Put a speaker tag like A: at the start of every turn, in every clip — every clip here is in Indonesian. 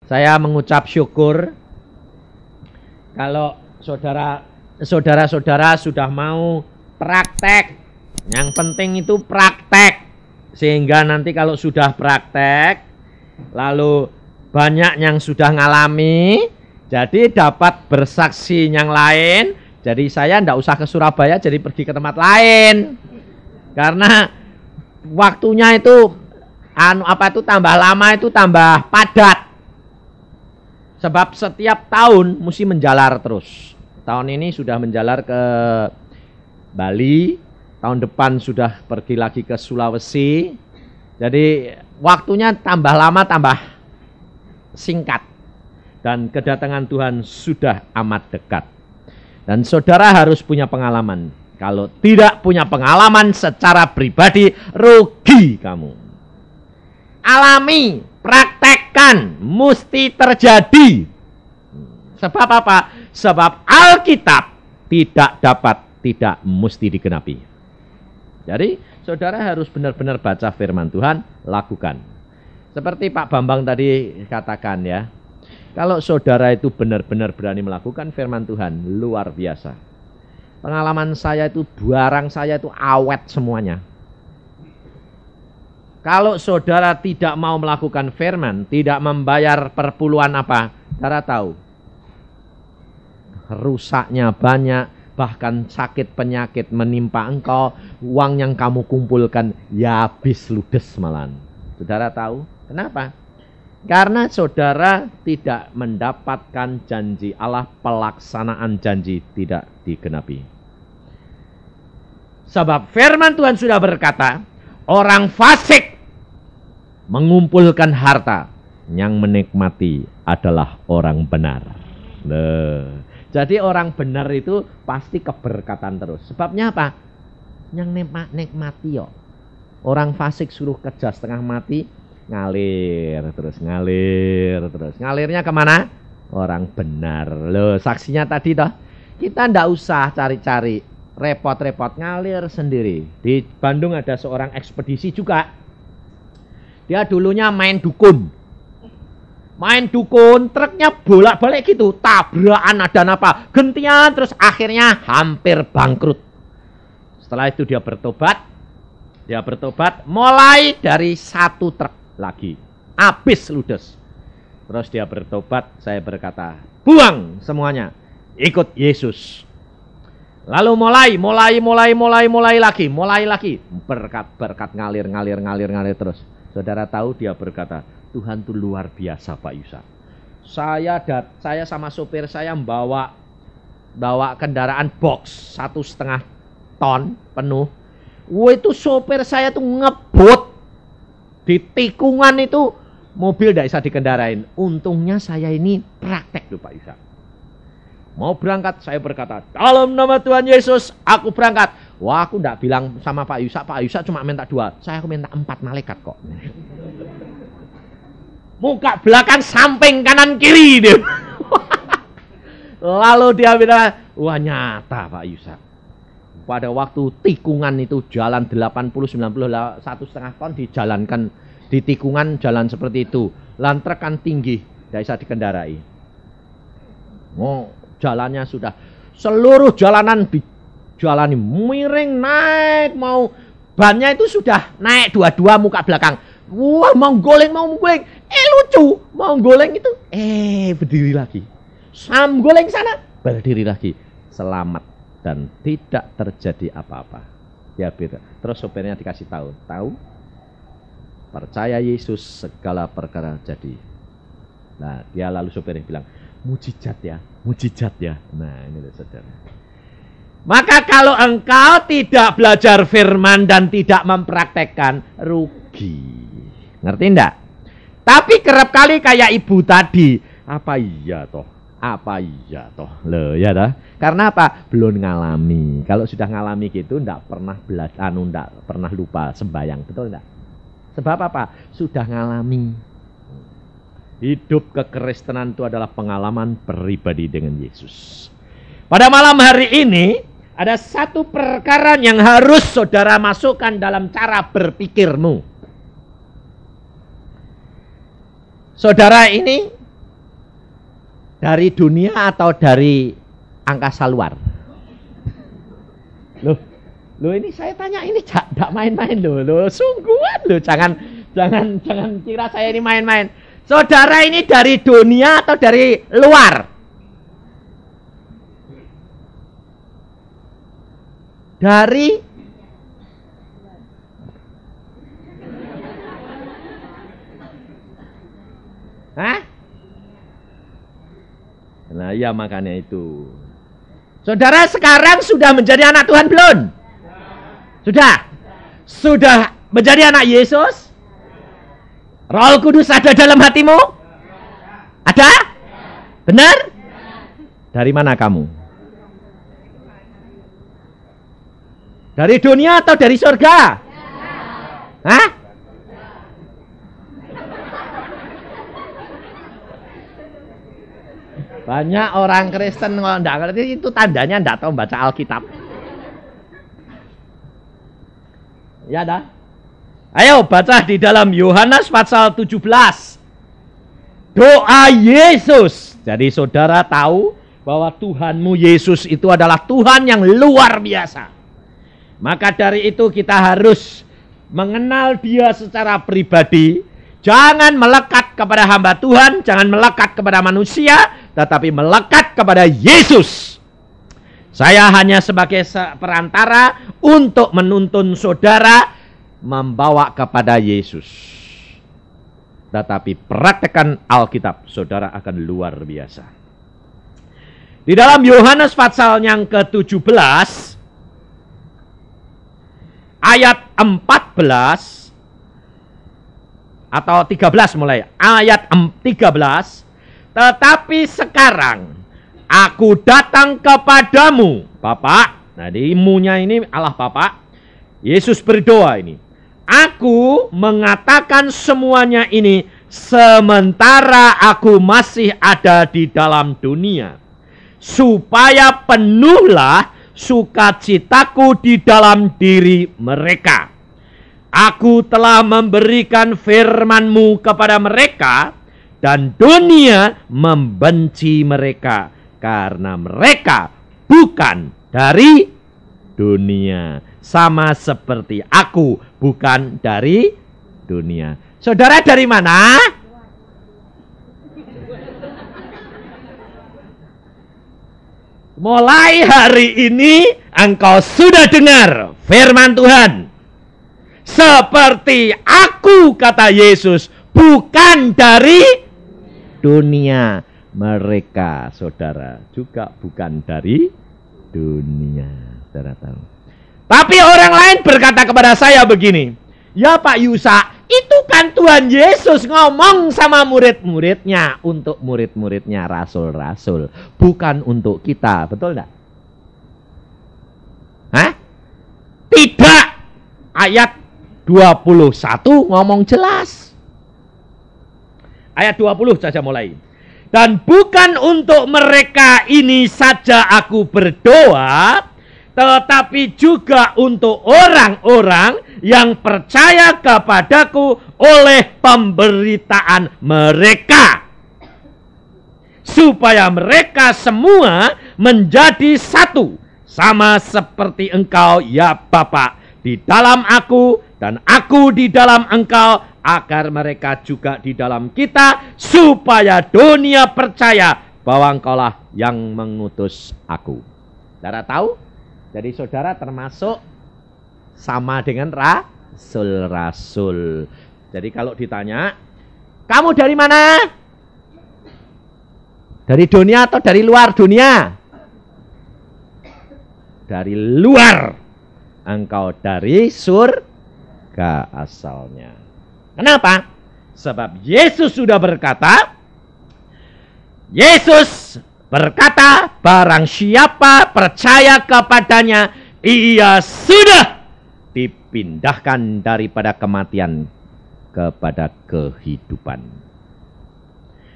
A: Saya mengucap syukur kalau saudara-saudara sudah mau praktek. Yang penting itu praktek. Sehingga nanti kalau sudah praktek, lalu banyak yang sudah ngalami, jadi dapat bersaksi yang lain. Jadi saya enggak usah ke Surabaya, jadi pergi ke tempat lain. Karena waktunya itu tambah lama, itu tambah padat. Sebab setiap tahun mesti menjalar terus. Tahun ini sudah menjalar ke Bali, tahun depan sudah pergi lagi ke Sulawesi. Jadi waktunya tambah lama, tambah singkat. Dan kedatangan Tuhan sudah amat dekat. Dan saudara harus punya pengalaman. Kalau tidak punya pengalaman secara pribadi, rugi kamu. Alami, praktekkan, mesti terjadi. Sebab apa? Sebab Alkitab tidak mesti digenapi. Jadi saudara harus benar-benar baca firman Tuhan, lakukan. Seperti Pak Bambang tadi katakan ya, kalau saudara itu benar-benar berani melakukan firman Tuhan, luar biasa. Pengalaman saya itu, barang saya itu awet semuanya. Kalau saudara tidak mau melakukan firman, tidak membayar perpuluhan apa, saudara tahu. Rusaknya banyak, bahkan sakit penyakit menimpa engkau, uang yang kamu kumpulkan ya habis ludes malahan. Saudara tahu kenapa? Karena saudara tidak mendapatkan janji Allah, pelaksanaan janji tidak digenapi. Sebab firman Tuhan sudah berkata, orang fasik mengumpulkan harta, yang menikmati adalah orang benar. Jadi orang benar itu pasti keberkatan terus. Sebabnya apa? Yang nikmati yo. Orang fasik suruh kerja setengah mati, ngalir terus. Ngalirnya kemana? Orang benar. Loh, saksinya tadi toh. Kita ndak usah cari-cari, repot-repot, ngalir sendiri. Di Bandung ada seorang ekspedisi juga. Dia dulunya main dukun. Truknya bolak-balik gitu, tabrakan ada apa, gentian, terus akhirnya hampir bangkrut. Setelah itu dia bertobat, mulai dari 1 truk lagi, habis ludes. Terus dia bertobat, saya berkata, buang semuanya, ikut Yesus. Lalu mulai lagi, berkat ngalir terus. Saudara tahu dia berkata, Tuhan itu luar biasa Pak Yusa. Saya sama sopir saya membawa kendaraan box 1,5 ton penuh. Itu sopir saya tuh ngebut di tikungan itu, mobil tidak bisa dikendarain. Untungnya saya ini praktek tuh Pak Yusa. Mau berangkat, saya berkata, dalam nama Tuhan Yesus aku berangkat. Wah, aku tidak bilang sama Pak Yusa cuma minta 2, aku minta 4 malaikat kok. Muka belakang, samping, kanan, kiri dia. Lalu dia bilang, wah nyata Pak Yusa. Pada waktu tikungan itu jalan 80-90, 1,5 ton dijalankan di tikungan, jalan seperti itu. Lantrek kan tinggi, tidak bisa dikendarai. Jalannya sudah seluruh jalanan dijalani miring, naik, mau bannya itu sudah naik dua-dua muka belakang. Wah, mau goleng. Lucu. Mau goleng itu, berdiri lagi. Goleng sana, berdiri lagi. Selamat dan tidak terjadi apa-apa. Ya beda. Terus sopirnya dikasih tahu. Percaya Yesus segala perkara jadi. Nah, dia lalu sopirnya bilang, mujizat ya. Nah, ini loh saudara. Maka kalau engkau tidak belajar firman dan tidak mempraktekkan, rugi. Ngerti enggak? Tapi kerap kali kayak ibu tadi, apa iya toh? Loh, ya dah. Karena apa? Belum ngalami. Kalau sudah ngalami gitu enggak pernah belajar, enggak pernah lupa sembahyang, betul enggak? Sebab apa? Sudah ngalami. Hidup kekristenan itu adalah pengalaman pribadi dengan Yesus. Pada malam hari ini ada satu perkara yang harus saudara masukkan dalam cara berpikirmu. Saudara ini Dari dunia atau dari angkasa luar? Loh ini saya tanya ini tidak main-main loh, sungguhan loh, jangan kira saya ini main-main. Saudara ini dari dunia atau dari luar? Dari Hah? Nah ya makanya itu. Saudara sekarang sudah menjadi anak Tuhan belum? Sudah menjadi anak Yesus? Roh Kudus ada dalam hatimu? Ada? Benar? Dari mana kamu? Dari dunia atau dari surga? Hah? Banyak orang Kristen kalau enggak ngerti itu tandanya enggak tahu baca Alkitab. Ya dah. Ayo baca di dalam Yohanes pasal 17. Doa Yesus. Jadi saudara tahu bahwa Tuhanmu Yesus itu adalah Tuhan yang luar biasa. Maka dari itu kita harus mengenal Dia secara pribadi. Jangan melekat kepada hamba Tuhan, jangan melekat kepada manusia, tetapi melekat kepada Yesus. Saya hanya sebagai perantara untuk menuntun saudara membawa kepada Yesus. Tetapi praktekkan Alkitab, saudara akan luar biasa. Di dalam Yohanes pasal yang ke-17, ayat 14, atau 13 mulai. Ayat 13, tetapi sekarang aku datang kepadamu, Bapa. Nah, di imunya ini Allah Bapa. Yesus berdoa ini. Aku mengatakan semuanya ini sementara aku masih ada di dalam dunia, supaya penuhlah sukacitaku di dalam diri mereka. Aku telah memberikan firman-Mu kepada mereka, dan dunia membenci mereka karena mereka bukan dari dunia, sama seperti aku bukan dari dunia. Saudara dari mana? Mulai hari ini engkau sudah dengar firman Tuhan. Seperti aku, kata Yesus, bukan dari dunia. Mereka, saudara, juga bukan dari dunia. Saudara tahu. Tapi orang lain berkata kepada saya begini, ya Pak Yusa, itu kan Tuhan Yesus ngomong sama murid-muridnya, untuk murid-muridnya rasul-rasul, bukan untuk kita, betul enggak? Hah? Tidak. Ayat 21 ngomong jelas. Ayat 20 saja mulai. Dan bukan untuk mereka ini saja aku berdoa, tetapi juga untuk orang-orang yang percaya kepadaku oleh pemberitaan mereka, supaya mereka semua menjadi satu, sama seperti engkau ya Bapa di dalam aku dan aku di dalam engkau, agar mereka juga di dalam kita, supaya dunia percaya bahwa engkaulah yang mengutus aku. Saudara tahu? Jadi saudara termasuk sama dengan rasul-rasul. Jadi kalau ditanya, kamu dari mana? Dari dunia atau dari luar dunia? Dari luar. Engkau dari surga asalnya. Kenapa? Sebab Yesus sudah berkata, barang siapa percaya kepadanya, ia sudah dipindahkan daripada kematian kepada kehidupan.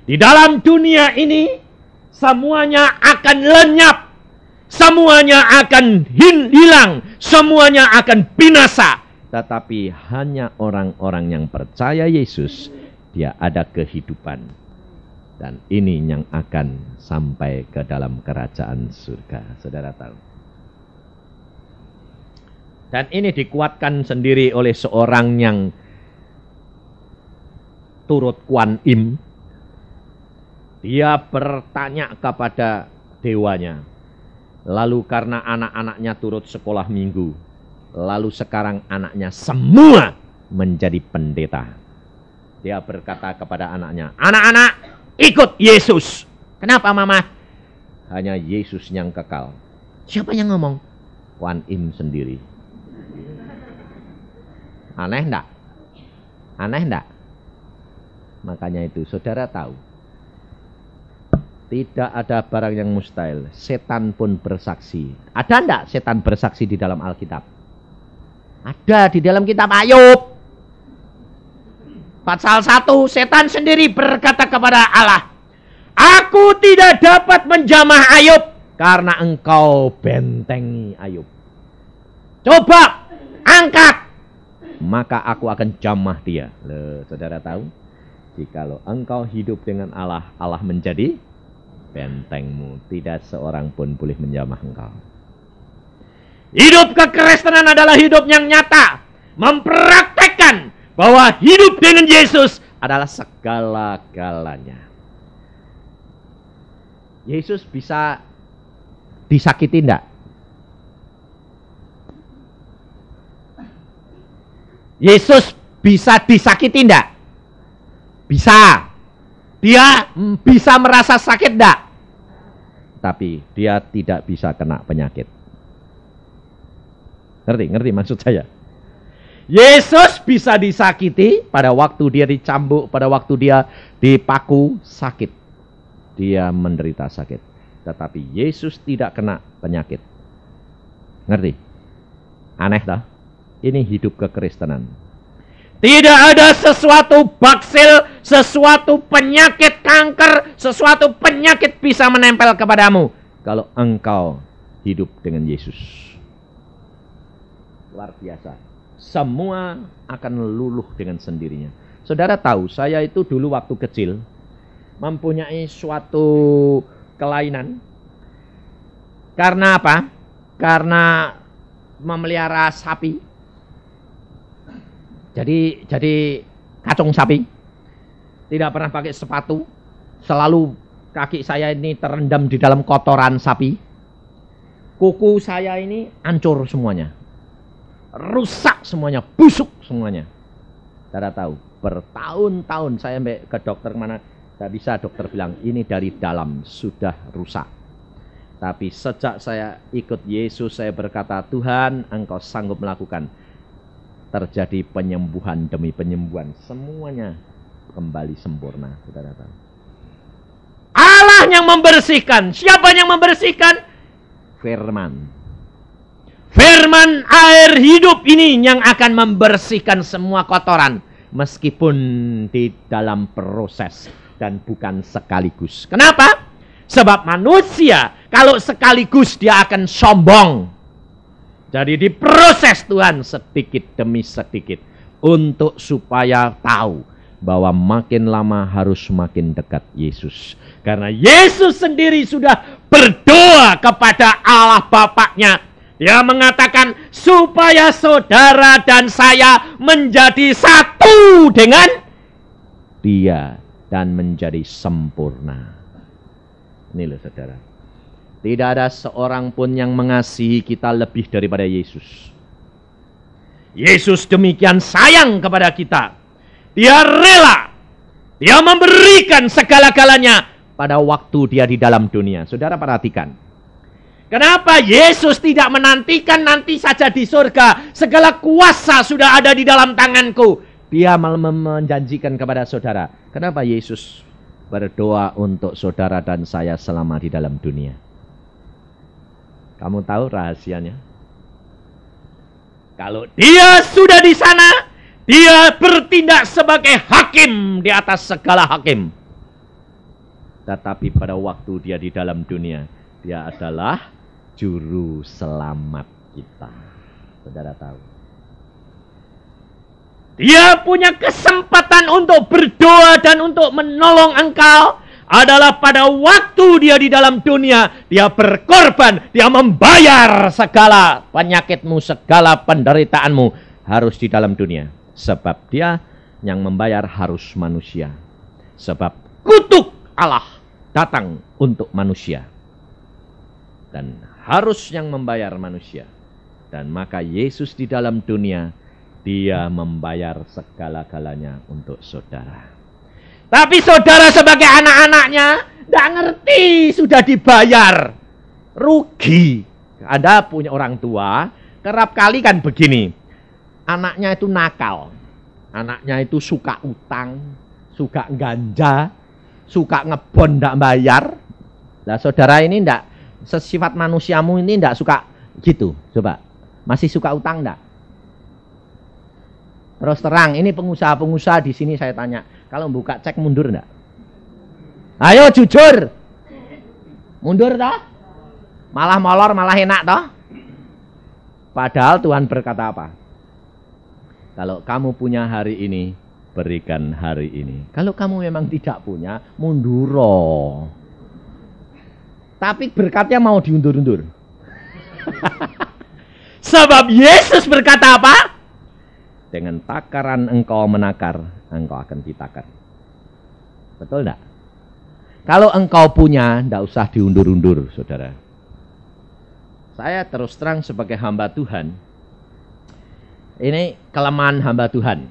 A: Di dalam dunia ini semuanya akan lenyap, semuanya akan hilang, semuanya akan binasa. Tetapi hanya orang-orang yang percaya Yesus, dia ada kehidupan. Dan ini yang akan sampai ke dalam kerajaan surga. Saudara tahu. Dan ini dikuatkan sendiri oleh seorang yang turut Kuan Im. Dia bertanya kepada dewanya. Lalu karena anak-anaknya turut sekolah minggu. Lalu sekarang anaknya semua menjadi pendeta. Dia berkata kepada anaknya, anak-anak ikut Yesus. Kenapa mama? Hanya Yesus yang kekal. Siapa yang ngomong? Kuan Im sendiri. Aneh enggak? Aneh enggak? Makanya itu saudara tahu. Tidak ada barang yang mustahil. Setan pun bersaksi. Ada enggak setan bersaksi di dalam Alkitab? Ada di dalam kitab Ayub. Pasal 1, setan sendiri berkata kepada Allah, aku tidak dapat menjamah Ayub karena engkau bentengi Ayub. Coba angkat, maka aku akan jamah dia. Loh, saudara tahu? Jikalau engkau hidup dengan Allah, Allah menjadi bentengmu. Tidak seorang pun boleh menjamah engkau. Hidup kekristenan adalah hidup yang nyata. Mempraktekkan bahwa hidup dengan Yesus adalah segala-galanya. Yesus bisa disakiti enggak? Yesus bisa disakiti enggak? Bisa. Dia bisa merasa sakit enggak? Tapi dia tidak bisa kena penyakit. Ngerti maksud saya? Yesus bisa disakiti pada waktu dia dicambuk, pada waktu dia dipaku, sakit. Dia menderita sakit. Tetapi Yesus tidak kena penyakit. Ngerti? Aneh dah. Ini hidup kekristenan. Tidak ada sesuatu baksil, sesuatu penyakit kanker, sesuatu penyakit bisa menempel kepadamu kalau engkau hidup dengan Yesus. Luar biasa. Semua akan luluh dengan sendirinya. Saudara tahu, saya itu dulu waktu kecil mempunyai suatu kelainan. Karena apa? Karena memelihara sapi. Jadi kacung sapi. Tidak pernah pakai sepatu. Selalu kaki saya ini terendam di dalam kotoran sapi. Kuku saya ini hancur semuanya. Rusak semuanya, busuk semuanya. Saudara tahu, bertahun-tahun saya sampai ke dokter mana, tidak bisa, dokter bilang ini dari dalam sudah rusak. Tapi sejak saya ikut Yesus, saya berkata, Tuhan, engkau sanggup melakukan. Terjadi penyembuhan demi penyembuhan, semuanya kembali sempurna. Saudara tahu, Allah yang membersihkan. Siapa yang membersihkan? Firman. Firman air hidup ini yang akan membersihkan semua kotoran. Meskipun di dalam proses dan bukan sekaligus. Kenapa? Sebab manusia kalau sekaligus dia akan sombong. Jadi diproses Tuhan sedikit demi sedikit. Untuk supaya tahu bahwa makin lama harus makin dekat Yesus. Karena Yesus sendiri sudah berdoa kepada Allah Bapaknya. Dia mengatakan supaya saudara dan saya menjadi satu dengan Dia dan menjadi sempurna. Ini loh saudara. Tidak ada seorang pun yang mengasihi kita lebih daripada Yesus. Yesus demikian sayang kepada kita. Dia rela. Dia memberikan segala-galanya pada waktu dia di dalam dunia. Saudara perhatikan. Kenapa Yesus tidak menantikan nanti saja di surga? Segala kuasa sudah ada di dalam tanganku. Dia malah menjanjikan kepada saudara. Kenapa Yesus berdoa untuk saudara dan saya selama di dalam dunia? Kamu tahu rahasianya? Kalau dia sudah di sana, dia bertindak sebagai hakim di atas segala hakim. Tetapi pada waktu dia di dalam dunia, dia adalah juru selamat kita. Saudara tahu. Dia punya kesempatan untuk berdoa dan untuk menolong engkau. adalah pada waktu dia di dalam dunia, dia berkorban, dia membayar segala penyakitmu, segala penderitaanmu harus di dalam dunia. Sebab dia yang membayar harus manusia. Sebab kutuk Allah datang untuk manusia. Dan harus yang membayar manusia. Dan maka Yesus di dalam dunia, dia membayar segala-galanya untuk saudara. Tapi saudara sebagai anak-anaknya tidak ngerti sudah dibayar. Rugi. Anda punya orang tua, kerap kali kan begini. Anaknya itu nakal. Anaknya itu suka utang, suka ganja, suka ngebon tidak bayar. Nah saudara ini tidak, sesifat manusiamu ini tidak suka gitu. Coba, masih suka utang tidak? Terus terang, ini pengusaha-pengusaha di sini saya tanya, kalau buka cek mundur enggak? Ayo jujur. Mundur toh? Malah molor, malah enak toh? Padahal Tuhan berkata apa? Kalau kamu punya hari ini, berikan hari ini. Kalau kamu memang tidak punya, mundur. Tapi berkatnya mau diundur-undur. Sebab Yesus berkata apa? Dengan takaran engkau menakar, engkau akan ditakar. Betul enggak? Kalau engkau punya, enggak usah diundur-undur, saudara. Saya terus terang sebagai hamba Tuhan, ini kelemahan hamba Tuhan.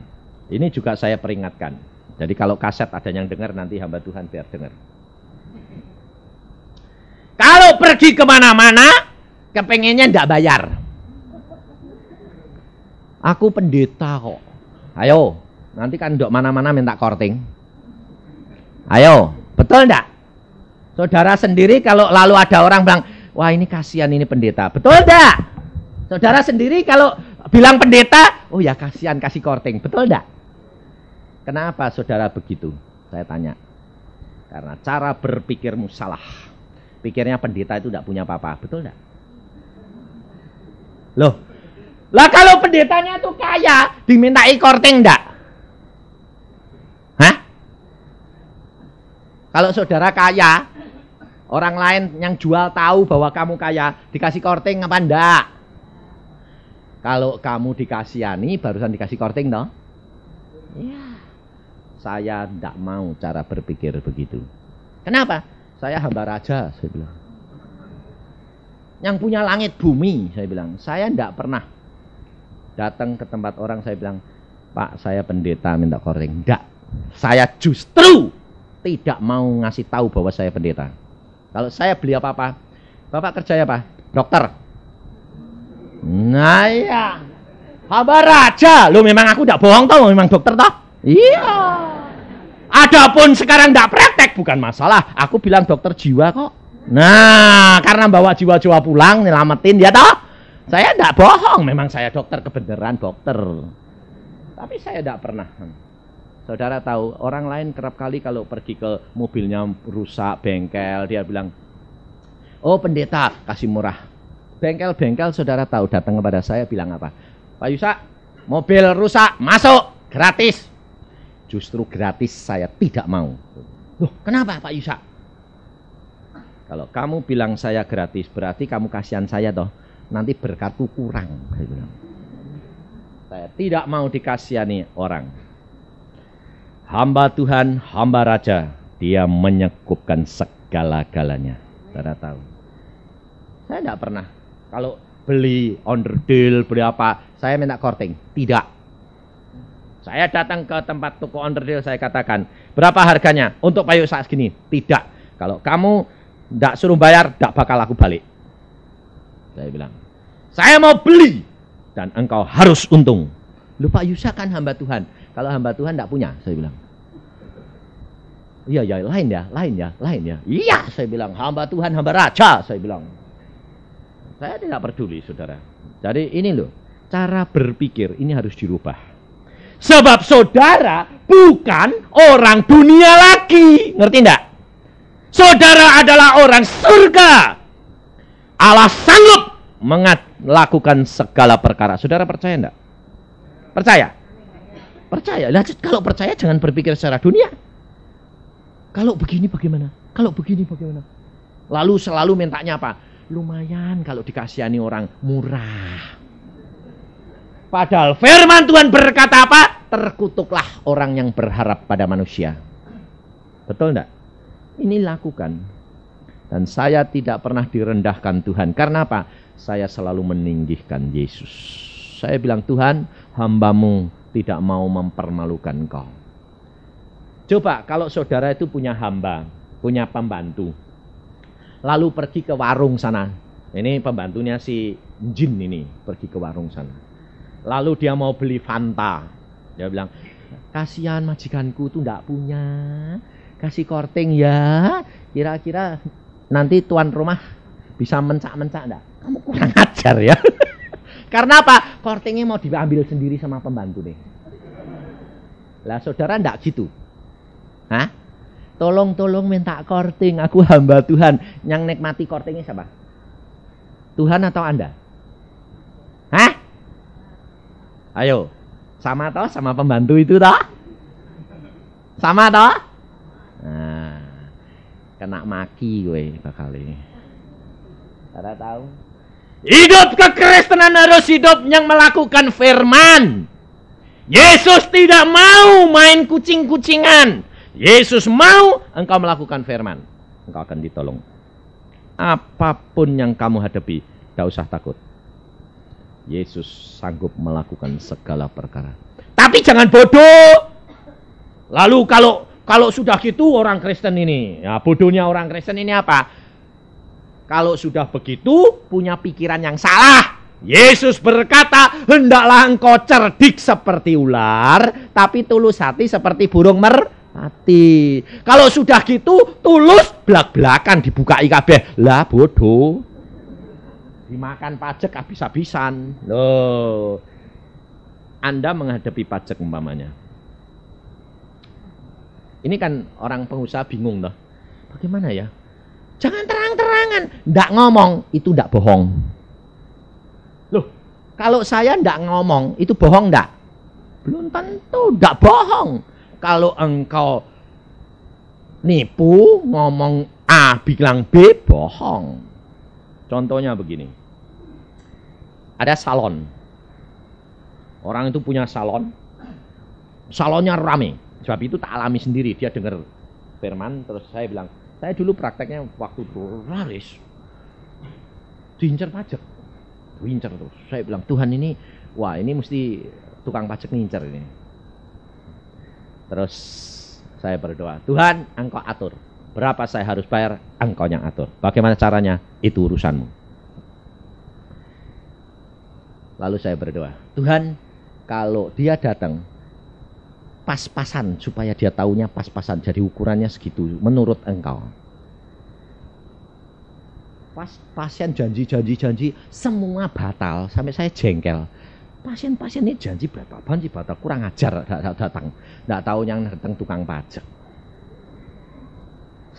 A: Ini juga saya peringatkan. Jadi kalau kaset ada yang dengar, nanti hamba Tuhan biar dengar. Kalau pergi kemana-mana, kepengennya enggak bayar. Aku pendeta kok. Ayo, nanti kan dok mana-mana minta korting. Ayo, betul enggak? Saudara sendiri kalau lalu ada orang bilang, wah ini kasihan ini pendeta. Betul enggak? Saudara sendiri kalau bilang pendeta, oh ya kasihan kasih korting. Betul enggak? Kenapa saudara begitu? Saya tanya. Karena cara berpikirmu salah. Pikirnya pendeta itu enggak punya apa-apa. Betul enggak? Loh. Lah kalau pendetanya itu kaya, dimintai korting enggak? Hah? Kalau saudara kaya, orang lain yang jual tahu bahwa kamu kaya, dikasih korting apa enggak? Kalau kamu dikasihani, barusan dikasih korting toh? Iya. Saya enggak mau cara berpikir begitu. Kenapa? Saya hamba raja, saya bilang. Yang punya langit bumi, saya bilang. Saya enggak pernah datang ke tempat orang, saya bilang, Pak, saya pendeta minta korting. Enggak, saya justru tidak mau ngasih tahu bahwa saya pendeta. Kalau saya beli apa-apa, Bapak kerja apa? Dokter. Nah ya, hamba raja. Loh memang aku enggak bohong toh, memang dokter toh? Iya. Adapun sekarang enggak praktek, bukan masalah. Aku bilang dokter jiwa kok. Nah, karena bawa jiwa-jiwa pulang, nyelamatin dia toh. Saya tidak bohong, memang saya dokter, kebenaran dokter. Tapi saya tidak pernah. Saudara tahu, orang lain kerap kali kalau pergi ke mobilnya rusak, bengkel, dia bilang, oh pendeta, kasih murah. Bengkel-bengkel saudara tahu, datang kepada saya bilang apa? Pak Yusak, mobil rusak, masuk, gratis. Justru gratis saya tidak mau. Loh, kenapa Pak Yusak? Kalau kamu bilang saya gratis, berarti kamu kasihan saya toh. Nanti berkatku kurang. Saya tidak mau dikasihani orang. Hamba Tuhan, hamba Raja, dia menyekupkan segala-galanya. Saudara tahu. Saya tidak pernah. Kalau beli onderdil, beli apa, saya minta korting. Tidak. Saya datang ke tempat toko onderdil, saya katakan, berapa harganya? Untuk Pak Yusak segini. Tidak. Kalau kamu tidak suruh bayar, tidak bakal aku balik. Saya bilang, saya mau beli dan engkau harus untung. Lu Pak Yusak kan hamba Tuhan. Kalau hamba Tuhan tidak punya, saya bilang. Iya, ya, lain ya. Iya, saya bilang, hamba Tuhan, hamba Raja, saya bilang. Saya tidak peduli, saudara. Jadi ini loh, cara berpikir ini harus dirubah. Sebab saudara bukan orang dunia lagi. Ngerti enggak? Saudara adalah orang surga. Allah sanggup melakukan segala perkara. Saudara percaya enggak? Percaya? Percaya. Lah, kalau percaya jangan berpikir secara dunia. Kalau begini bagaimana? Kalau begini bagaimana? Lalu selalu mintanya apa? Lumayan kalau dikasihani orang, murah. Padahal firman Tuhan berkata apa? Terkutuklah orang yang berharap pada manusia. Betul enggak? Ini lakukan. Dan saya tidak pernah direndahkan Tuhan. Karena apa? Saya selalu meninggikan Yesus. Saya bilang, Tuhan, hamba-Mu tidak mau mempermalukan Engkau. Coba kalau saudara itu punya hamba, punya pembantu. Lalu pergi ke warung sana. Ini pembantunya si Jin ini, pergi ke warung sana. Lalu dia mau beli Fanta. Dia bilang, kasihan majikanku tuh enggak punya. Kasih korting ya. Kira-kira nanti tuan rumah bisa mencak-mencak enggak? Kamu kurang ajar ya. Karena apa? Kortingnya mau diambil sendiri sama pembantu nih. Lah saudara enggak gitu? Hah? Tolong minta korting. Aku hamba Tuhan. Yang nikmati kortingnya siapa? Tuhan atau Anda? Hah? Ayo. Sama toh sama pembantu itu toh? Sama toh? Nah, kena maki gue bakal ini. Saudara tahu? Hidup kekristenan harus hidup yang melakukan firman. Yesus tidak mau main kucing-kucingan. Yesus mau engkau melakukan firman. Engkau akan ditolong. Apapun yang kamu hadapi, tidak usah takut. Yesus sanggup melakukan segala perkara. Tapi jangan bodoh. Lalu kalau sudah gitu orang Kristen ini, ya bodohnya orang Kristen ini apa? Kalau sudah begitu punya pikiran yang salah. Yesus berkata, hendaklah engkau cerdik seperti ular, tapi tulus hati seperti burung merpati. Kalau sudah gitu tulus belak-belakan dibuka kabeh. Lah bodoh. Dimakan pajak habis-habisan. Loh. Anda menghadapi pajak umpamanya. Ini kan orang pengusaha bingung loh. Bagaimana ya? Jangan terang-terangan. Nggak ngomong, itu nggak bohong. Loh, kalau saya nggak ngomong, itu bohong nggak? Belum tentu, nggak bohong. Kalau engkau nipu, ngomong A, bilang B, bohong. Contohnya begini. Ada salon. Orang itu punya salon. Salonnya rame. Sebab itu tak alami sendiri. Dia dengar firman, terus saya bilang, saya dulu prakteknya waktu laris. Diincar pajak. Diincar terus. Saya bilang, Tuhan ini, wah ini mesti tukang pajak ngincar ini. Terus saya berdoa, Tuhan engkau atur. Berapa saya harus bayar, engkau yang atur. Bagaimana caranya? Itu urusanmu. Lalu saya berdoa, Tuhan kalau dia datang, pas-pasan supaya dia taunya pas-pasan. Jadi ukurannya segitu menurut engkau. Pas pasien janji semua batal sampai saya jengkel. Pasien ini janji batal kurang ajar datang. Enggak tahu yang datang tukang pajak.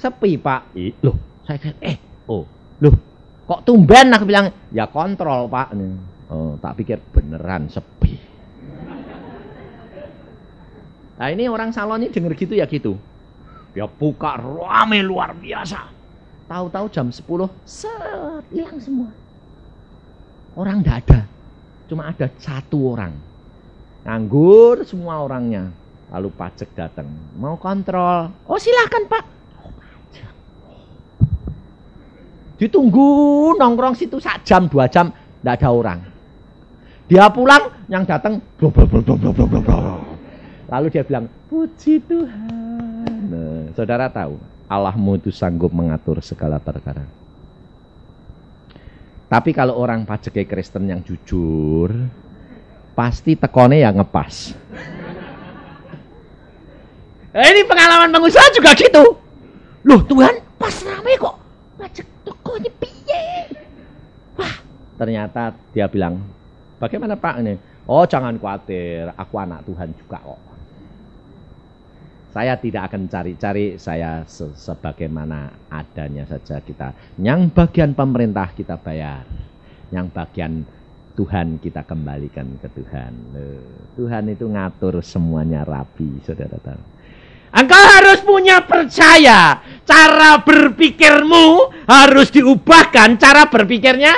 A: Sepi Pak. Loh, saya loh, kok tumben aku bilang, ya kontrol Pak. Oh, tak pikir beneran sepi. Nah ini orang salon ini denger gitu ya gitu. Dia buka rame luar biasa. Tahu-tahu jam 10, set, hilang semua. Orang enggak ada. Cuma ada satu orang. Nganggur semua orangnya. Lalu pajak datang. Mau kontrol. Oh silahkan Pak. Oh, pajak. Ditunggu nongkrong situ 1 jam 2 jam. Enggak ada orang. Dia pulang, yang datang lalu dia bilang, puji Tuhan. Nah, saudara tahu, Allahmu itu sanggup mengatur segala perkara. Tapi kalau orang pajak Kristen yang jujur, pasti tekone yang ngepas. Ini pengalaman pengusaha juga gitu. Loh Tuhan, pas rame kok pajak tekonnya piye? Wah, ternyata dia bilang, bagaimana Pak ini? Oh jangan khawatir, aku anak Tuhan juga kok. Saya tidak akan cari-cari, saya sebagaimana adanya saja kita. Yang bagian pemerintah kita bayar, yang bagian Tuhan kita kembalikan ke Tuhan. Tuhan itu ngatur semuanya rapi, saudara tahu. Engkau harus punya percaya. Cara berpikirmu harus diubahkan cara berpikirnya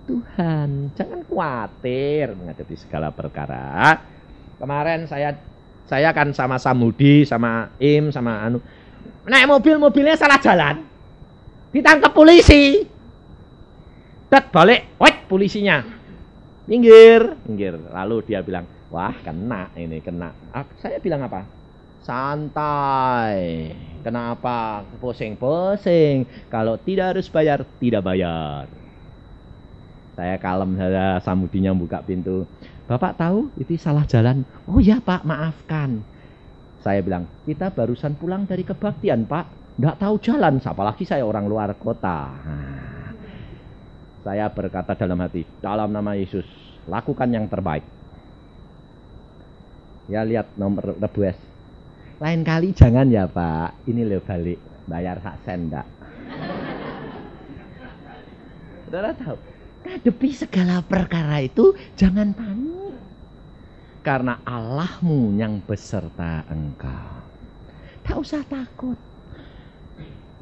A: Tuhan. Jangan khawatir menghadapi segala perkara. Kemarin saya kan sama Samudi, sama Im, sama Anu. Naik mobilnya salah jalan. Ditangkap polisi. Balik, polisinya. Minggir. Lalu dia bilang, wah kena. Saya bilang apa? Santai. Kenapa? Pusing. Kalau tidak harus bayar, tidak bayar. Saya kalem, saya Samudinya buka pintu. Bapak tahu itu salah jalan? Oh ya Pak, maafkan. Saya bilang, kita barusan pulang dari kebaktian Pak. Nggak tahu jalan, apalagi saya orang luar kota. Saya berkata dalam hati, dalam nama Yesus, lakukan yang terbaik. Ya lihat nomor rebues. Lain kali jangan ya Pak, ini lo balik, bayar hak sen enggak. Saudara tahu, hadapi segala perkara itu jangan panik. Karena Allahmu yang beserta engkau. Tak usah takut.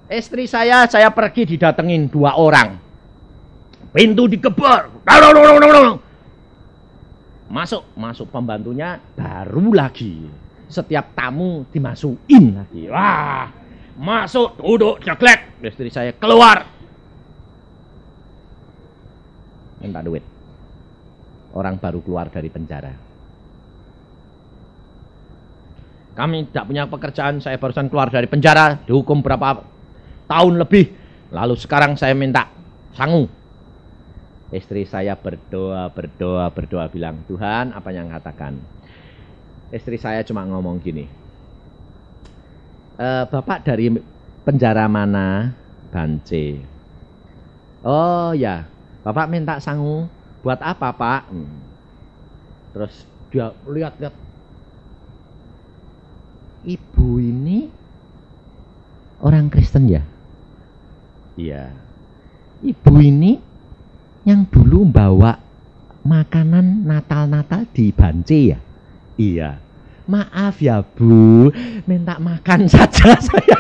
A: Istri saya pergi didatengin 2 orang. Pintu digebor. Masuk pembantunya baru lagi. Setiap tamu dimasukin lagi. Wah, masuk duduk jeglek. Istri saya keluar. Minta duit. Orang baru keluar dari penjara. Kami tidak punya pekerjaan, saya barusan keluar dari penjara, dihukum berapa tahun lebih. Lalu sekarang saya minta sangu. Istri saya berdoa bilang, Tuhan apa yang katakan? Istri saya cuma ngomong gini, Bapak dari penjara mana? Bance. Oh ya, Bapak minta sangu buat apa Pak? Terus dia lihat-lihat, ibu ini orang Kristen ya? Iya. Ibu ini yang dulu bawa makanan Natal di Bance ya? Iya. Maaf ya Bu, minta makan saja saya.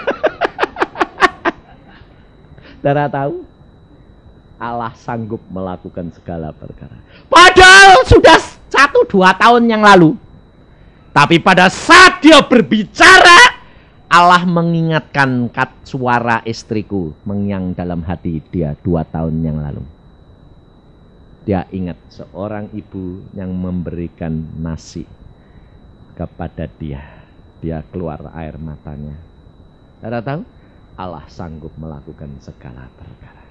A: Saudara tahu? Allah sanggup melakukan segala perkara. Padahal sudah 1-2 tahun yang lalu. Tapi pada saat dia berbicara, Allah mengingatkan suara istriku mengiang dalam hati dia 2 tahun yang lalu. Dia ingat seorang ibu yang memberikan nasi kepada dia. Dia keluar air matanya. Saudara tahu? Allah sanggup melakukan segala perkara.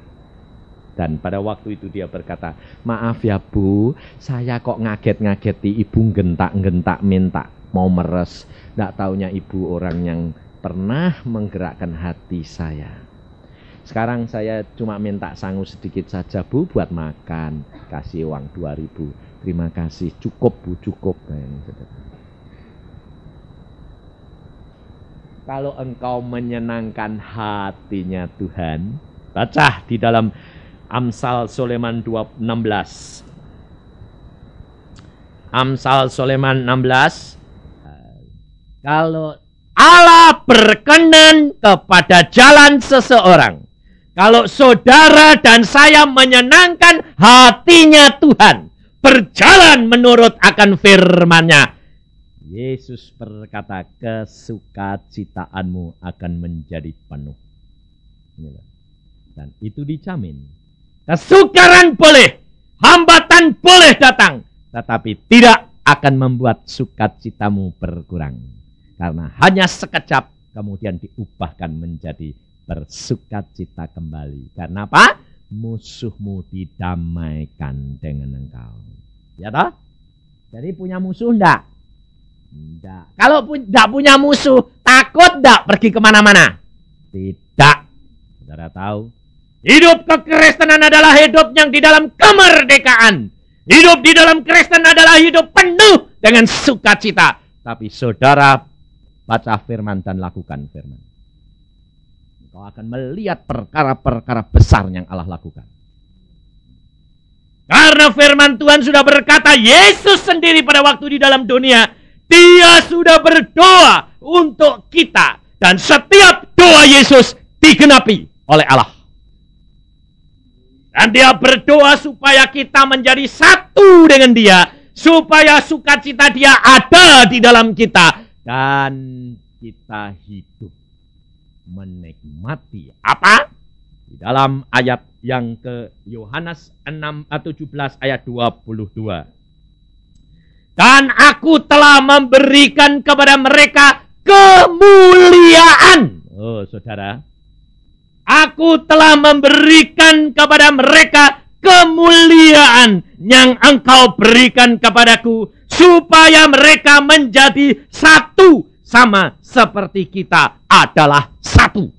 A: Dan pada waktu itu dia berkata, maaf ya Bu, saya kok ngaget-ngageti ibu gentak-gentak minta mau meres. Nggak taunya ibu orang yang pernah menggerakkan hati saya. Sekarang saya cuma minta sangu sedikit saja Bu buat makan. Kasih uang 2.000. Terima kasih, cukup Bu, cukup. Kalau engkau menyenangkan hatinya Tuhan, baca di dalam Amsal Soleman 16. Amsal Soleman 16. Kalau Allah berkenan kepada jalan seseorang, kalau saudara dan saya menyenangkan hatinya Tuhan, berjalan menurut akan firman-Nya, Yesus berkata, kesukacitaanmu akan menjadi penuh. Dan itu dijamin. Kesukaran boleh, hambatan boleh datang, tetapi tidak akan membuat sukacitamu berkurang. Karena hanya sekejap kemudian diubahkan menjadi bersukacita kembali. Karena apa? Musuhmu didamaikan dengan engkau. Ya toh? Jadi punya musuh enggak? Enggak. Kalau enggak punya musuh, takut enggak pergi kemana-mana? Tidak. Saudara tahu? Hidup kekristenan adalah hidup yang di dalam kemerdekaan. Hidup di dalam Kristen adalah hidup penuh dengan sukacita. Tapi saudara baca firman dan lakukan firman. Engkau akan melihat perkara-perkara besar yang Allah lakukan. Karena firman Tuhan sudah berkata, Yesus sendiri pada waktu di dalam dunia,
B: Dia sudah berdoa untuk kita. Dan setiap doa Yesus digenapi oleh Allah. Dan dia berdoa supaya kita menjadi satu dengan dia. Supaya sukacita dia ada di dalam kita. Dan kita hidup menikmati apa? Di dalam ayat yang ke Yohanes 17 ayat 22. Dan aku telah memberikan kepada mereka kemuliaan. Oh saudara. Aku telah memberikan kepada mereka kemuliaan yang engkau berikan kepadaku. Supaya mereka menjadi satu. Sama seperti kita adalah satu.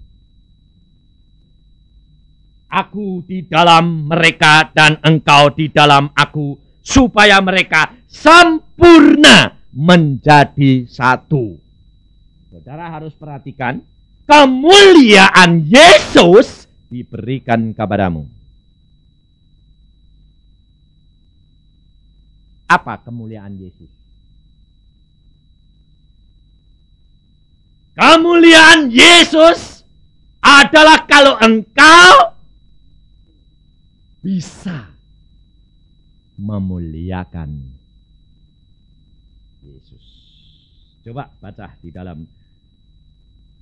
B: Aku di dalam mereka dan engkau di dalam aku. Supaya mereka sempurna menjadi satu. Saudara harus perhatikan. Kemuliaan Yesus diberikan kepadamu. Apa kemuliaan Yesus? Kemuliaan Yesus adalah kalau engkau bisa memuliakan Yesus. Coba baca di dalam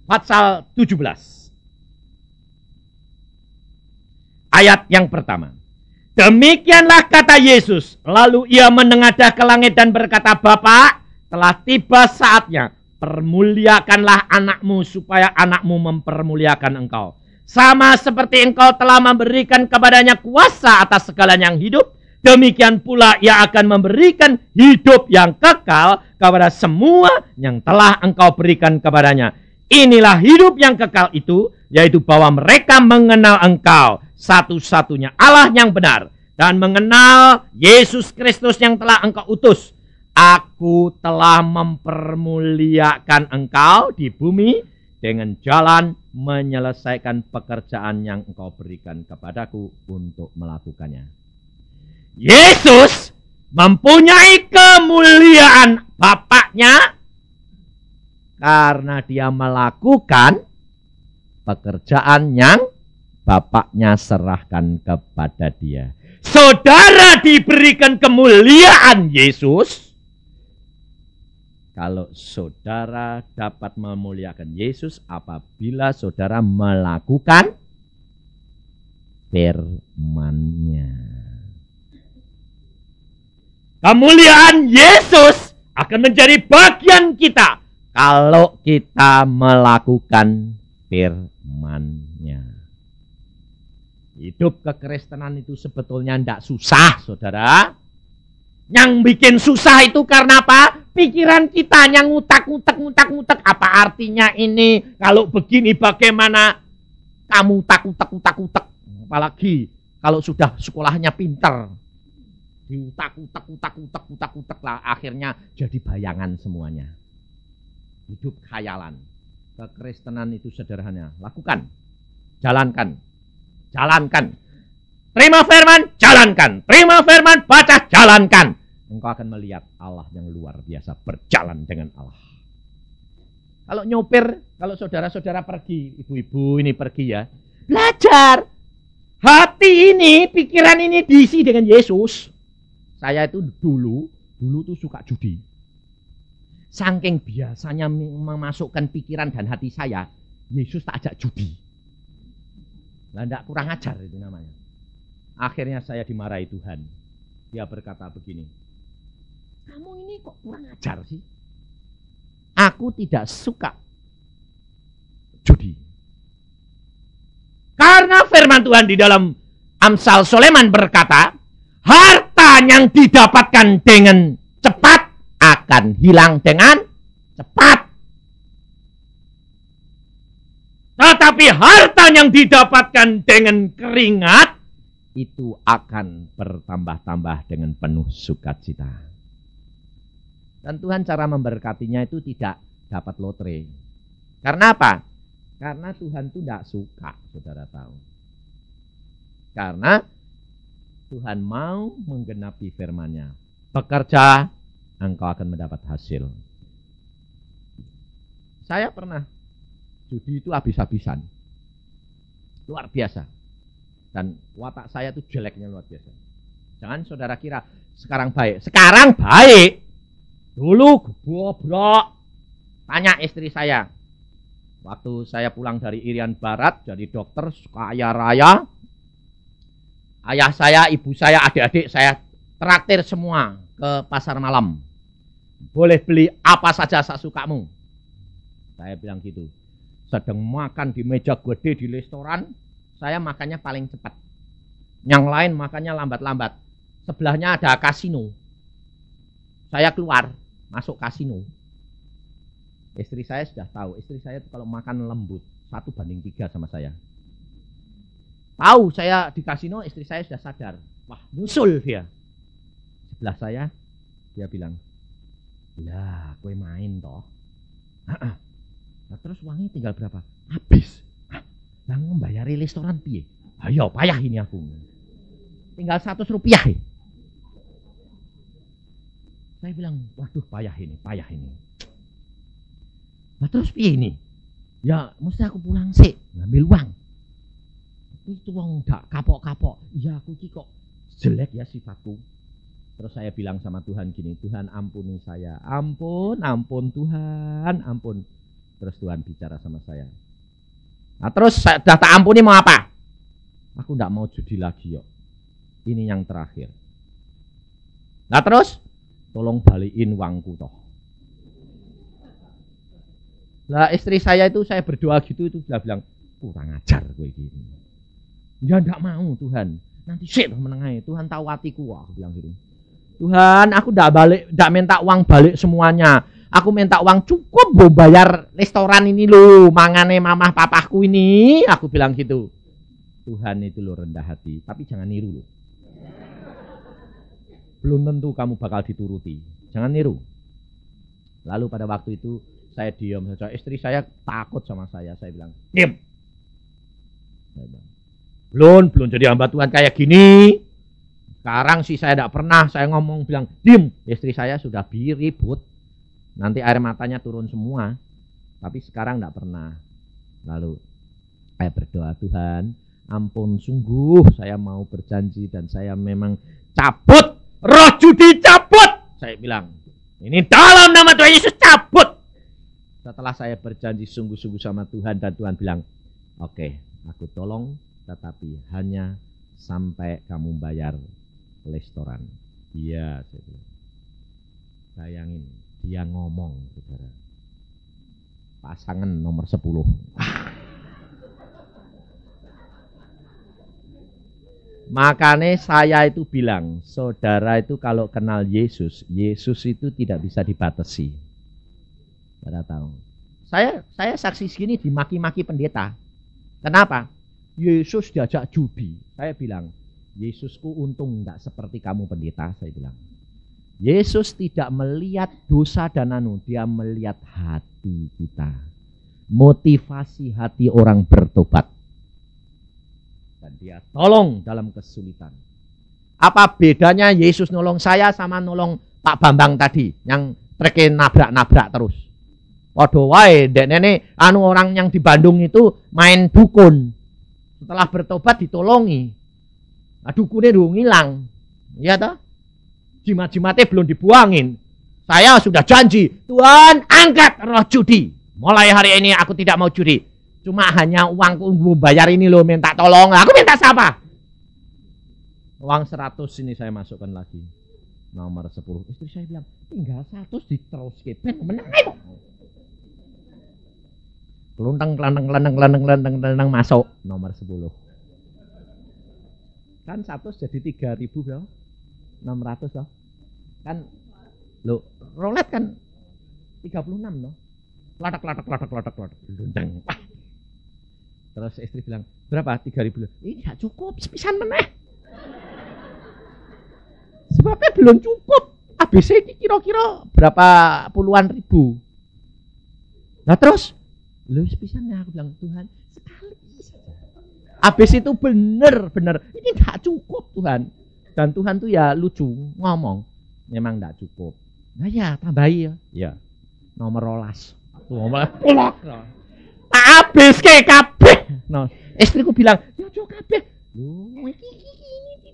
B: pasal 17. Ayat yang pertama. Demikianlah kata Yesus. Lalu ia menengadah ke langit dan berkata, Bapa, telah tiba saatnya. Permuliakanlah anakmu supaya anakmu mempermuliakan engkau. Sama seperti engkau telah memberikan kepadanya kuasa atas segala yang hidup. Demikian pula ia akan memberikan hidup yang kekal kepada semua yang telah engkau berikan kepadanya. Inilah hidup yang kekal itu, yaitu bahwa mereka mengenal engkau, satu-satunya Allah yang benar, dan mengenal Yesus Kristus yang telah engkau utus. Aku telah mempermuliakan engkau di bumi dengan jalan menyelesaikan pekerjaan yang engkau berikan kepadaku untuk melakukannya. Yesus mempunyai kemuliaan Bapaknya karena dia melakukan pekerjaan yang Bapaknya serahkan kepada dia. Saudara diberikan kemuliaan Yesus. Kalau saudara dapat memuliakan Yesus apabila saudara melakukan firman-Nya. Kemuliaan Yesus akan menjadi bagian kita kalau kita melakukan firman-Nya. Hidup kekristenan itu sebetulnya tidak susah, saudara. Yang bikin susah itu karena apa? Pikiran kita yang ngutak-ngutak. Apa artinya ini? Kalau begini bagaimana? Kamu utak-utak. Apalagi kalau sudah sekolahnya pinter. Diutak-utak lah. Akhirnya jadi bayangan semuanya. Hidup khayalan. Kekristenan itu sederhana. Lakukan. Jalankan. Terima firman, jalankan. Terima firman, baca, jalankan. Engkau akan melihat Allah yang luar biasa berjalan dengan Allah. Kalau nyopir, kalau saudara-saudara pergi, ibu-ibu ini pergi ya, belajar. Hati ini, pikiran ini diisi dengan Yesus. Saya itu dulu tuh suka judi. Saking biasanya memasukkan pikiran dan hati saya, Yesus tak ajak judi. Nah, enggak kurang ajar itu namanya. Akhirnya saya dimarahi Tuhan. Dia berkata begini, kamu ini kok kurang ajar sih? Aku tidak suka judi. Karena firman Tuhan di dalam Amsal Soleman berkata, harta yang didapatkan dengan cepat akan hilang dengan cepat. Tetapi harta yang didapatkan dengan keringat itu akan bertambah-tambah dengan penuh sukacita. Dan Tuhan cara memberkatinya itu tidak dapat lotre. Karena apa? Karena Tuhan itu tidak suka, saudara tahu. Karena Tuhan mau menggenapi firman-Nya. Bekerja, engkau akan mendapat hasil.
A: Saya pernah judi itu habis-habisan. Luar biasa. Dan watak saya itu jeleknya luar biasa. Jangan saudara kira sekarang baik. Sekarang baik. Dulu bobrok. Tanya istri saya. Waktu saya pulang dari Irian Barat jadi dokter kaya raya. Ayah saya, ibu saya, adik-adik saya traktir semua ke pasar malam. Boleh beli apa saja sesukamu. Saya bilang gitu. Sedang makan di meja gede di restoran, saya makannya paling cepat. Yang lain makannya lambat-lambat. Sebelahnya ada kasino. Saya keluar, masuk kasino. Istri saya sudah tahu. Istri saya itu kalau makan lembut 1:3 sama saya. Tahu saya di kasino, istri saya sudah sadar. Wah, nyusul dia. Sebelah saya, dia bilang, lah, kue main toh. Nah, terus uangnya tinggal berapa? Habis. Lah membayari restoran piye? Ayo, payah ini aku. Tinggal 100 rupiah. Saya bilang, waduh payah ini. Nah terus piye ini? Ya, mesti aku pulang sih, ngambil uang. Itu uang gak kapok-kapok. Ya aku ki kok jelek ya sifatku. Terus saya bilang sama Tuhan gini, Tuhan ampuni saya. Ampun Tuhan, ampun. Terus Tuhan bicara sama saya. Nah terus saya dah tak ampuni mau apa? Aku gak mau judi lagi yuk. Ini yang terakhir. Nah terus, tolong balikin uangku toh. Lah istri saya itu saya berdoa gitu itu sudah bilang, kurang ajar gue gini. Ya enggak mau Tuhan. Nanti sih menengahi. Tuhan tahu hatiku. Aku bilang gitu. Tuhan, aku enggak minta uang balik semuanya. Aku minta uang cukup mau bayar restoran ini loh, mangane mamah papahku ini. Aku bilang gitu. Tuhan itu loh rendah hati, tapi jangan niru loh. Belum tentu kamu bakal dituruti. Jangan niru. Lalu pada waktu itu saya diam saja. Istri saya takut sama saya. Saya bilang, diam. Belum jadi hamba Tuhan kayak gini. Sekarang sih saya tidak pernah. Saya ngomong bilang, diam. Istri saya sudah ribut. Nanti air matanya turun semua. Tapi sekarang tidak pernah. Lalu saya berdoa, Tuhan, ampun sungguh saya mau berjanji dan saya memang cabut. Roh judi cabut. Saya bilang, ini dalam nama Tuhan Yesus cabut. Setelah saya berjanji sungguh-sungguh sama Tuhan dan Tuhan bilang, oke, aku tolong, tetapi hanya sampai kamu bayar restoran. Iya, saya bilang. Bayangin, dia ngomong, saudara. Pasangan nomor 10. Makanya saya itu bilang, saudara itu kalau kenal Yesus, Yesus itu tidak bisa dibatasi. Saudara tahu. Saya saksi segini dimaki-maki pendeta. Kenapa? Yesus diajak judi. Saya bilang, Yesusku untung enggak seperti kamu pendeta, saya bilang. Yesus tidak melihat dosa dan dia melihat hati kita. Motivasi hati orang bertobat. Dan dia tolong dalam kesulitan. Apa bedanya Yesus nolong saya sama nolong Pak Bambang tadi yang treke nabrak-nabrak terus? Waduh wae, dek nenek orang yang di Bandung itu main dukun. Setelah bertobat ditolongi. Nah, dukunnya dulu ngilang. Iya toh? Jimat-jimatnya belum dibuangin. Saya sudah janji, Tuhan angkat roh judi. Mulai hari ini aku tidak mau judi. Cuma hanya uangku bayar ini loh, minta tolong. Aku minta siapa? Uang 100 ini saya masukkan lagi. Nomor 10. Istri saya bilang, tinggal 100 diteruskan. Menang ayo. Kelenteng masuk. Nomor 10. Kan 100 jadi 3.000 bro. 600 loh. Kan lo roulette kan 36 loh. Latak. Lundang. Wah. Terus istri bilang, berapa? 3.000. Ini gak cukup, sepisan meneh. Sebabnya belum cukup. ABC ini kira-kira berapa puluhan ribu. Nah terus, lu sepisan ya, aku bilang, Tuhan, sekali saja. ABC itu bener. Ini gak cukup Tuhan. Dan Tuhan tuh ya lucu, ngomong. Memang gak cukup. Nah ya, tambahi ya. Ya, nomor 12. Tuh malah kolok. Tak habis ke kabeh. No. Istriku bilang, "Ya ojo kabeh." Loh, ini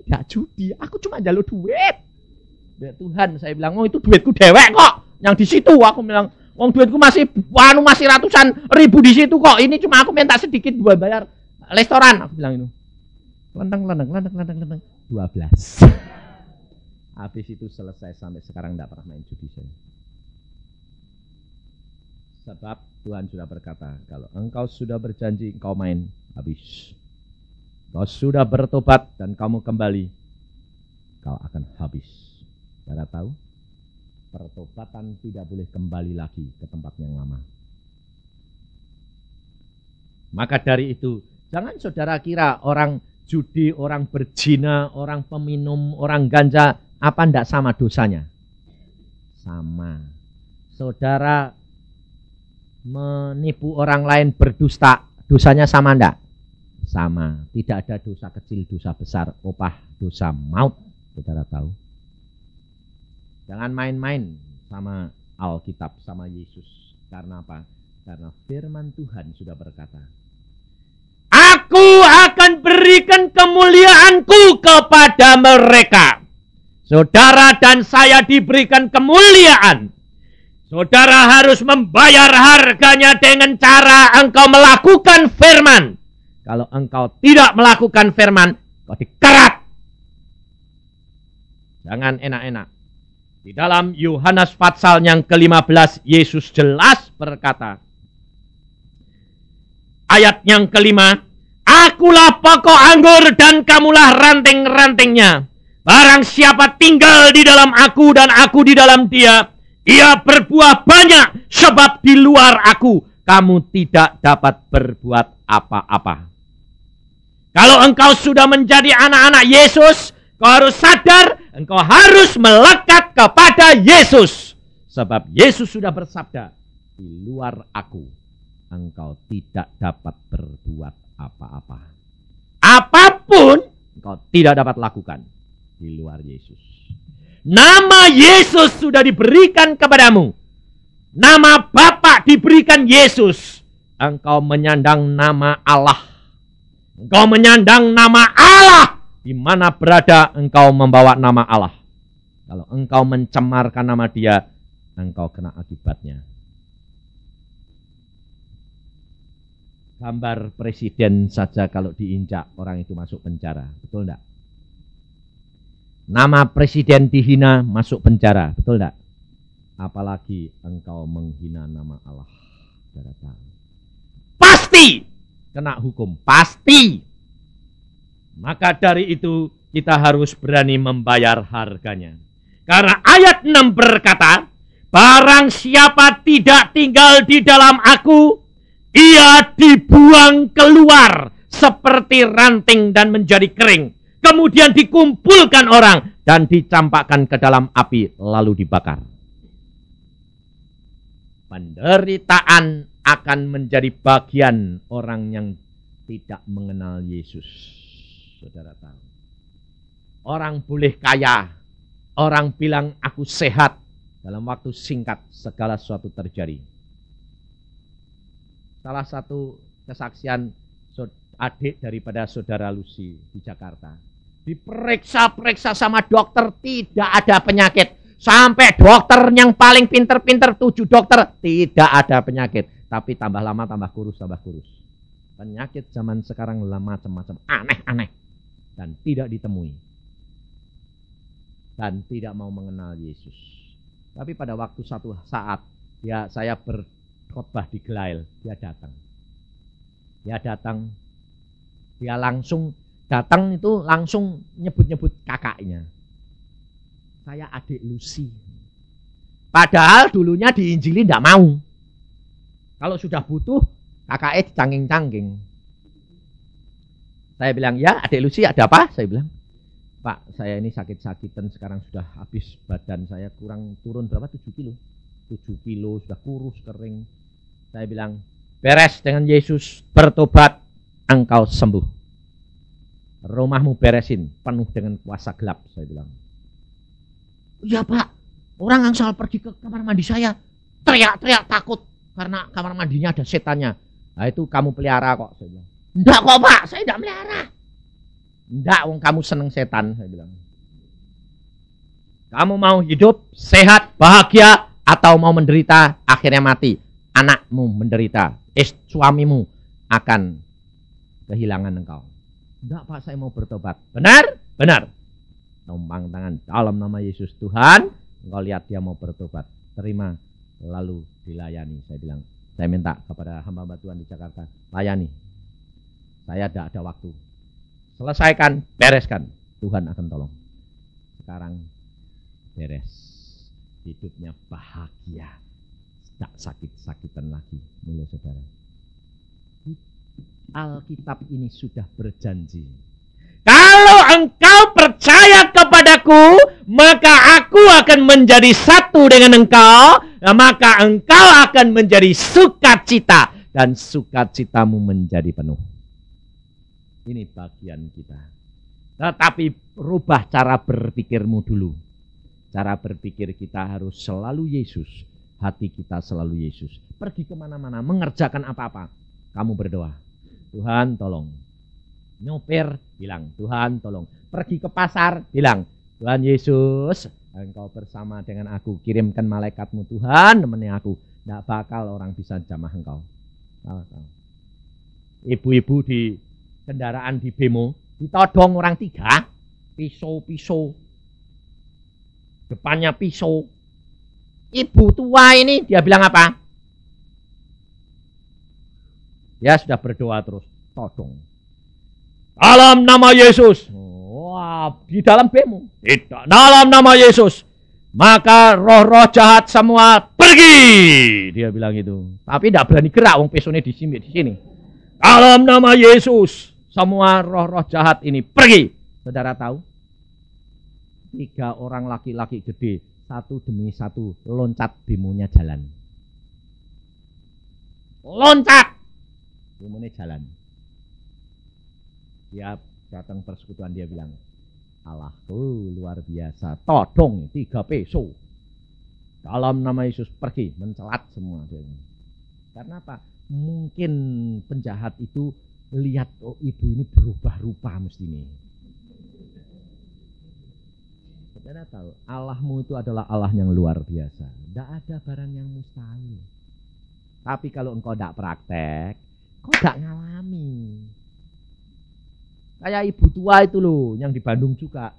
A: tidak judi. Aku cuma njaluk duit. Ya Tuhan, saya bilang, "Oh, itu duitku dewek kok." Yang di situ aku bilang, "Wong duitku masih ratusan ribu di situ kok. Ini cuma aku minta sedikit buat bayar restoran." Aku bilang itu. Lendang 12. Habis itu selesai, sampai sekarang tidak pernah main judi saya. Sebab Tuhan sudah berkata, kalau engkau sudah berjanji engkau main, habis. Kau sudah bertobat dan kamu kembali, kau akan habis. Saudara tahu, pertobatan tidak boleh kembali lagi ke tempat yang lama. Maka dari itu, jangan saudara kira orang judi, orang berzina, orang peminum, orang ganja, apa ndak sama dosanya? Sama. Saudara menipu orang lain, berdusta, dosanya sama ndak? Sama. Tidak ada dosa kecil, dosa besar, opah dosa maut. Saudara tahu. Jangan main-main sama Alkitab, sama Yesus. Karena apa? Karena firman Tuhan sudah berkata, "Aku akan berikan kemuliaanku kepada mereka." Saudara dan saya diberikan kemuliaan. Saudara harus membayar harganya dengan cara engkau melakukan firman. Kalau engkau tidak melakukan firman, kau dikerat. Jangan enak-enak. Di dalam Yohanes pasal yang ke-15, Yesus jelas berkata, ayat yang kelima, "Akulah pokok anggur dan kamulah ranting-rantingnya. Barang siapa tinggal di dalam aku dan aku di dalam dia, ia berbuah banyak, sebab di luar aku kamu tidak dapat berbuat apa-apa." Kalau engkau sudah menjadi anak-anak Yesus, kau harus sadar, engkau harus melekat kepada Yesus. Sebab Yesus sudah bersabda, di luar aku, engkau tidak dapat berbuat apa-apa. Apapun, engkau tidak dapat lakukan di luar Yesus. Nama Yesus sudah diberikan kepadamu. Nama Bapa diberikan Yesus. Engkau menyandang nama Allah. Engkau menyandang nama Allah. Di mana berada engkau membawa nama Allah. Kalau engkau mencemarkan nama dia, engkau kena akibatnya. Gambar presiden saja kalau diinjak, orang itu masuk penjara. Betul enggak? Nama presiden dihina, masuk penjara. Betul enggak? Apalagi engkau menghina nama Allah. Pasti kena hukum. Pasti. Maka dari itu kita harus berani membayar harganya. Karena ayat 6 berkata, barang siapa tidak tinggal di dalam aku, ia dibuang keluar seperti ranting dan menjadi kering. Kemudian dikumpulkan orang dan dicampakkan ke dalam api lalu dibakar. Penderitaan akan menjadi bagian orang yang tidak mengenal Yesus. Saudara tahu. Orang boleh kaya. Orang bilang aku sehat. Dalam waktu singkat segala sesuatu terjadi. Salah satu kesaksian adik daripada saudara Lucy di Jakarta. Diperiksa-periksa sama dokter, tidak ada penyakit. Sampai dokter yang paling pinter-pinter, 7 dokter, tidak ada penyakit. Tapi tambah lama tambah kurus, Penyakit zaman sekarang macam-macam, aneh-aneh. Dan tidak ditemui. Dan tidak mau mengenal Yesus. Tapi pada waktu satu saat, ya saya berkhotbah di Gelail, dia datang. Dia langsung datang itu langsung nyebut-nyebut kakaknya. Saya adik Lucy. Padahal dulunya diinjili tidak mau. Kalau sudah butuh, kakaknya dicangking-cangking. Saya bilang, ya adik Lucy ada apa? Saya bilang, Pak, saya ini sakit-sakitan, sekarang sudah habis badan saya kurang turun berapa? 7 kilo. 7 kilo, sudah kurus, kering. Saya bilang, beres dengan Yesus, bertobat, engkau sembuh. Rumahmu beresin, penuh dengan kuasa gelap, saya bilang. Ya Pak, orang yang salah pergi ke kamar mandi saya, teriak-teriak takut. karena kamar mandinya ada setannya. Nah itu kamu pelihara kok. Saya bilang, enggak kok Pak, saya enggak melihara. Enggak, wong kamu seneng setan, saya bilang. Kamu mau hidup, sehat, bahagia, atau mau menderita, akhirnya mati. Anakmu menderita, suamimu akan kehilangan engkau. Enggak Pak, saya mau bertobat. Benar? Benar. Tumpang tangan dalam nama Yesus Tuhan. Engkau lihat dia mau bertobat. Terima, lalu dilayani. Saya bilang, saya minta kepada hamba Tuhan di Jakarta, layani. Saya tidak ada waktu. Selesaikan, bereskan. Tuhan akan tolong. Sekarang beres. Hidupnya bahagia. Tidak sakit-sakitan lagi. Milih saudara. Alkitab ini sudah berjanji. Kalau engkau percaya kepadaku, maka aku akan menjadi satu dengan engkau. Maka engkau akan menjadi sukacita. Dan sukacitamu menjadi penuh. Ini bagian kita. Tetapi rubah cara berpikirmu dulu. Cara berpikir kita harus selalu Yesus. Hati kita selalu Yesus. Pergi kemana-mana, mengerjakan apa-apa. Kamu berdoa. Tuhan tolong. Nyopir, bilang Tuhan tolong. Pergi ke pasar, bilang Tuhan Yesus, engkau bersama dengan aku. Kirimkan malaikatmu Tuhan, nemeni aku. Tidak bakal orang bisa jamah engkau. Ibu-ibu di kendaraan di bemo, ditodong orang 3. Pisau. Depannya pisau. Ibu tua ini dia bilang apa? Dia sudah berdoa terus. Todong. Dalam nama Yesus. Wah, di dalam bemo. Tidak. Dalam nama Yesus. Maka roh-roh jahat semua pergi. Dia bilang itu. Tapi tidak berani gerak. Wong pisaunya di sini. Dalam nama Yesus. Semua roh-roh jahat ini pergi. Saudara tahu? 3 orang laki-laki gede, satu demi satu loncat bemonya jalan. Loncat, bemonya jalan. Dia datang persekutuan, dia bilang, Allahku luar biasa, todong 3 peso. Dalam nama Yesus pergi, mencelat semua. Karena apa? Mungkin penjahat itu lihat, oh ibu ini berubah rupa mestinya. Saudara tahu, Allahmu itu adalah Allah yang luar biasa. Tidak ada barang yang mustahil. Tapi kalau engkau tidak praktek, kau tidak ngalami. Kayak ibu tua itu loh, yang di Bandung juga.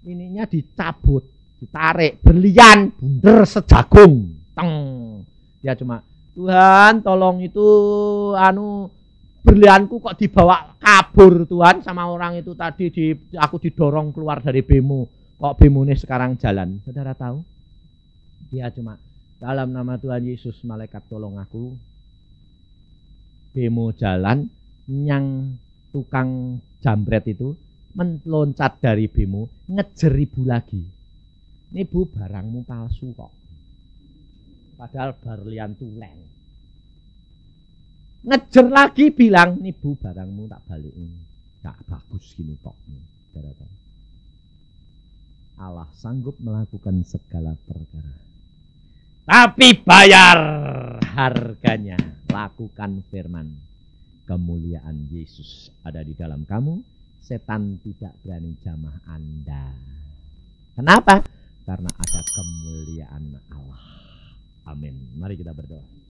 A: Ininya dicabut, ditarik, berlian, bunder sejagung. Teng. Dia cuma, Tuhan tolong itu, berlianku kok dibawa kabur Tuhan sama orang itu tadi. Aku didorong keluar dari bemo. Kok bemone sekarang jalan? Saudara tahu? Dia cuma dalam nama Tuhan Yesus, malaikat tolong aku. Bemo jalan, yang tukang jambret itu meloncat dari bemo, ngejer ibu lagi. Ini bu, barangmu palsu kok. Padahal berlian tulen. Ngejer lagi bilang, ini bu barangmu tak balikin. Gak bagus gini kok. Saudara tahu? Allah sanggup melakukan segala perkara. Tapi bayar harganya. Lakukan firman. Kemuliaan Yesus ada di dalam kamu. Setan tidak berani jamah Anda. Kenapa? Karena ada kemuliaan Allah. Amin. Mari kita berdoa.